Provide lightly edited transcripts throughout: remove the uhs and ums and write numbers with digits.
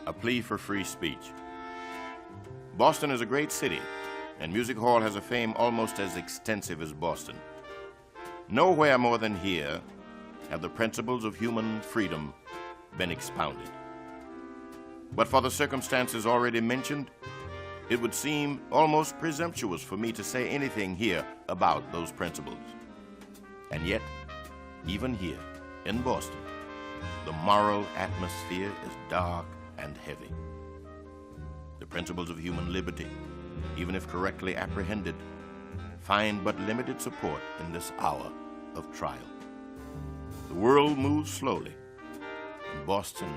A plea for free speech. Boston is a great city, and Music Hall has a fame almost as extensive as Boston. Nowhere more than here have the principles of human freedom been expounded. But for the circumstances already mentioned, it would seem almost presumptuous for me to say anything here about those principles. And yet, even here in Boston, the moral atmosphere is dark and heavy. The principles of human liberty, even if correctly apprehended, find but limited support in this hour of trial. The world moves slowly, and Boston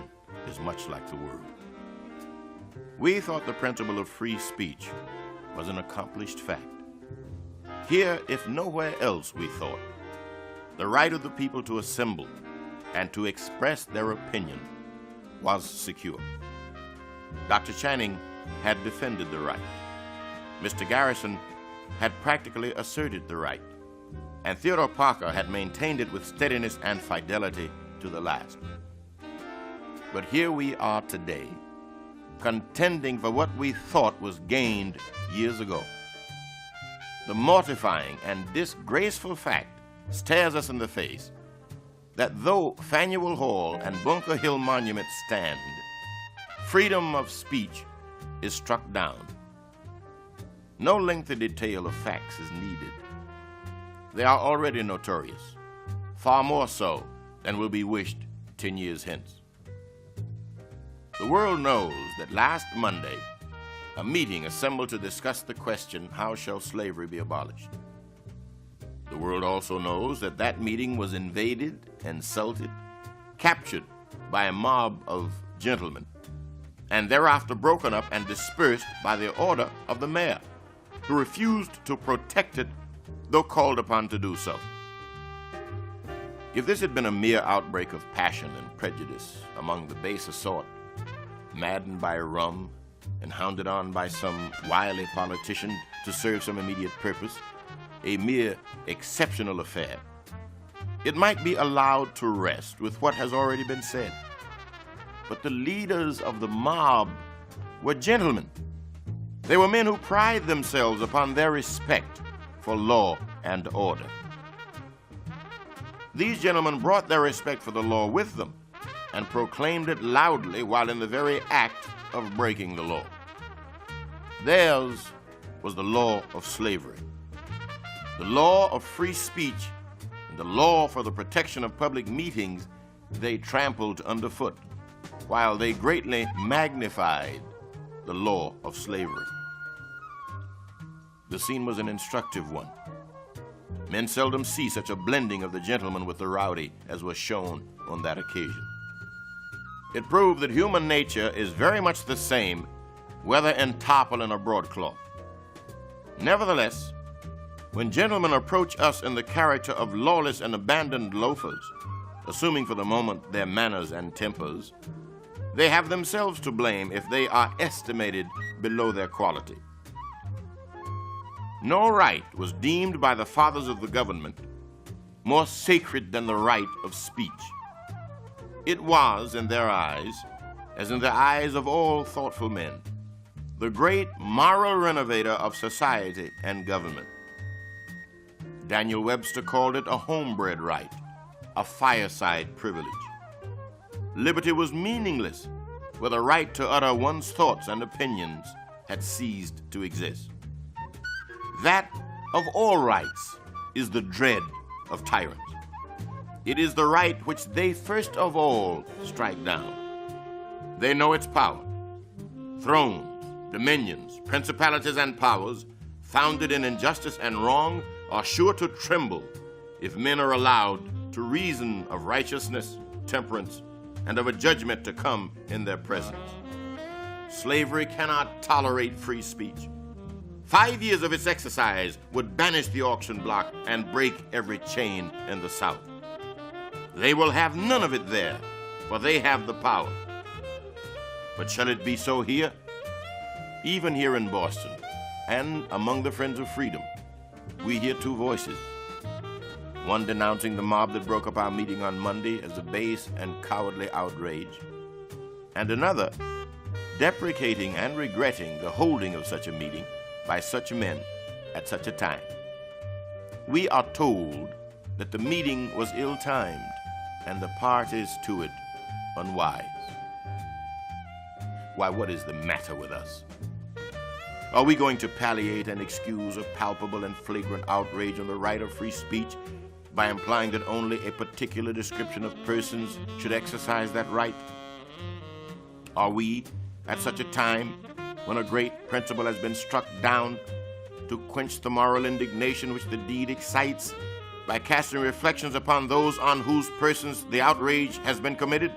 is much like the world. We thought the principle of free speech was an accomplished fact. Here, if nowhere else, we thought, the right of the people to assemble and to express their opinion was secure. Dr. Channing had defended the right. Mr. Garrison had practically asserted the right, and Theodore Parker had maintained it with steadiness and fidelity to the last. But here we are today, contending for what we thought was gained years ago. The mortifying and disgraceful fact stares us in the face that though Faneuil Hall and Bunker Hill monuments stand, freedom of speech is struck down. No lengthy detail of facts is needed. They are already notorious, far more so than will be wished 10 years hence. The world knows that last Monday, a meeting assembled to discuss the question, how shall slavery be abolished? The world also knows that that meeting was invaded, insulted, captured by a mob of gentlemen, and thereafter broken up and dispersed by the order of the mayor, who refused to protect it, though called upon to do so. If this had been a mere outbreak of passion and prejudice among the baser sort, maddened by rum and hounded on by some wily politician to serve some immediate purpose, a mere exceptional affair, it might be allowed to rest with what has already been said. But the leaders of the mob were gentlemen. They were men who pride themselves upon their respect for law and order. These gentlemen brought their respect for the law with them and proclaimed it loudly while in the very act of breaking the law. Theirs was the law of slavery. The law of free speech and the law for the protection of public meetings they trampled underfoot, while they greatly magnified the law of slavery. The scene was an instructive one. Men seldom see such a blending of the gentleman with the rowdy as was shown on that occasion. It proved that human nature is very much the same, whether in tarpaulin or broadcloth. Nevertheless, when gentlemen approach us in the character of lawless and abandoned loafers, assuming for the moment their manners and tempers, they have themselves to blame if they are estimated below their quality. No right was deemed by the fathers of the government more sacred than the right of speech. It was, in their eyes, as in the eyes of all thoughtful men, the great moral renovator of society and government. Daniel Webster called it a homebred right, a fireside privilege. Liberty was meaningless where the right to utter one's thoughts and opinions had ceased to exist. That of all rights is the dread of tyrants. It is the right which they first of all strike down. They know its power. Thrones, dominions, principalities, and powers founded in injustice and wrong are sure to tremble if men are allowed to reason of righteousness, temperance, and of a judgment to come in their presence. Slavery cannot tolerate free speech. 5 years of its exercise would banish the auction block and break every chain in the South. They will have none of it there, for they have the power. But shall it be so here? Even here in Boston, and among the Friends of Freedom, we hear two voices. One denouncing the mob that broke up our meeting on Monday as a base and cowardly outrage, and another deprecating and regretting the holding of such a meeting by such men at such a time. We are told that the meeting was ill-timed and the parties to it unwise. Why, what is the matter with us? Are we going to palliate and excuse a palpable and flagrant outrage on the right of free speech by implying that only a particular description of persons should exercise that right? Are we, at such a time when a great principle has been struck down, to quench the moral indignation which the deed excites by casting reflections upon those on whose persons the outrage has been committed?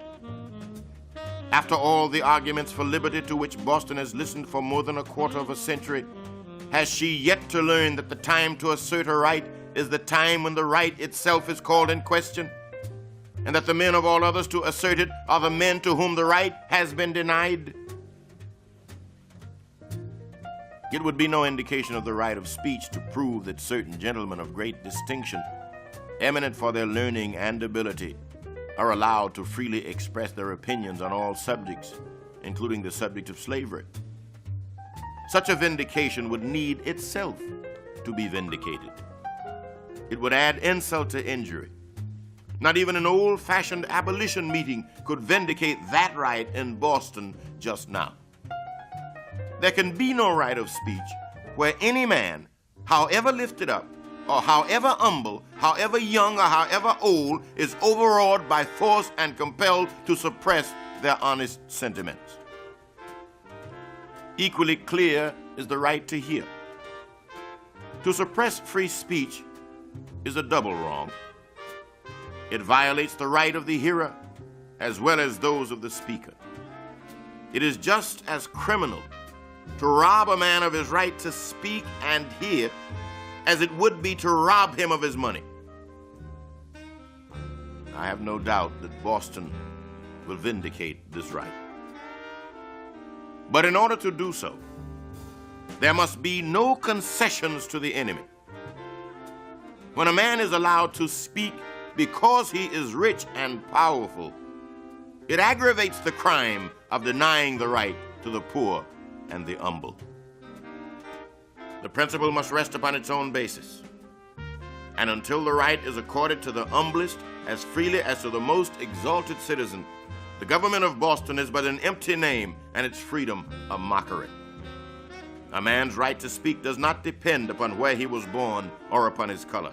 After all the arguments for liberty to which Boston has listened for more than a quarter of a century, has she yet to learn that the time to assert her right is the time when the right itself is called in question, and that the men of all others to assert it are the men to whom the right has been denied? It would be no indication of the right of speech to prove that certain gentlemen of great distinction, eminent for their learning and ability, are allowed to freely express their opinions on all subjects, including the subject of slavery. Such a vindication would need itself to be vindicated. It would add insult to injury. Not even an old-fashioned abolition meeting could vindicate that right in Boston just now. There can be no right of speech where any man, however lifted up, or however humble, however young, or however old, is overawed by force and compelled to suppress their honest sentiments. Equally clear is the right to hear. To suppress free speech is a double wrong. It violates the right of the hearer as well as those of the speaker. It is just as criminal to rob a man of his right to speak and hear as it would be to rob him of his money. I have no doubt that Boston will vindicate this right. But in order to do so, there must be no concessions to the enemy. When a man is allowed to speak because he is rich and powerful, it aggravates the crime of denying the right to the poor and the humble. The principle must rest upon its own basis. And until the right is accorded to the humblest as freely as to the most exalted citizen, the government of Boston is but an empty name and its freedom a mockery. A man's right to speak does not depend upon where he was born or upon his color.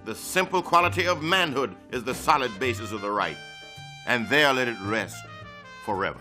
The simple quality of manhood is the solid basis of the right, and there let it rest forever.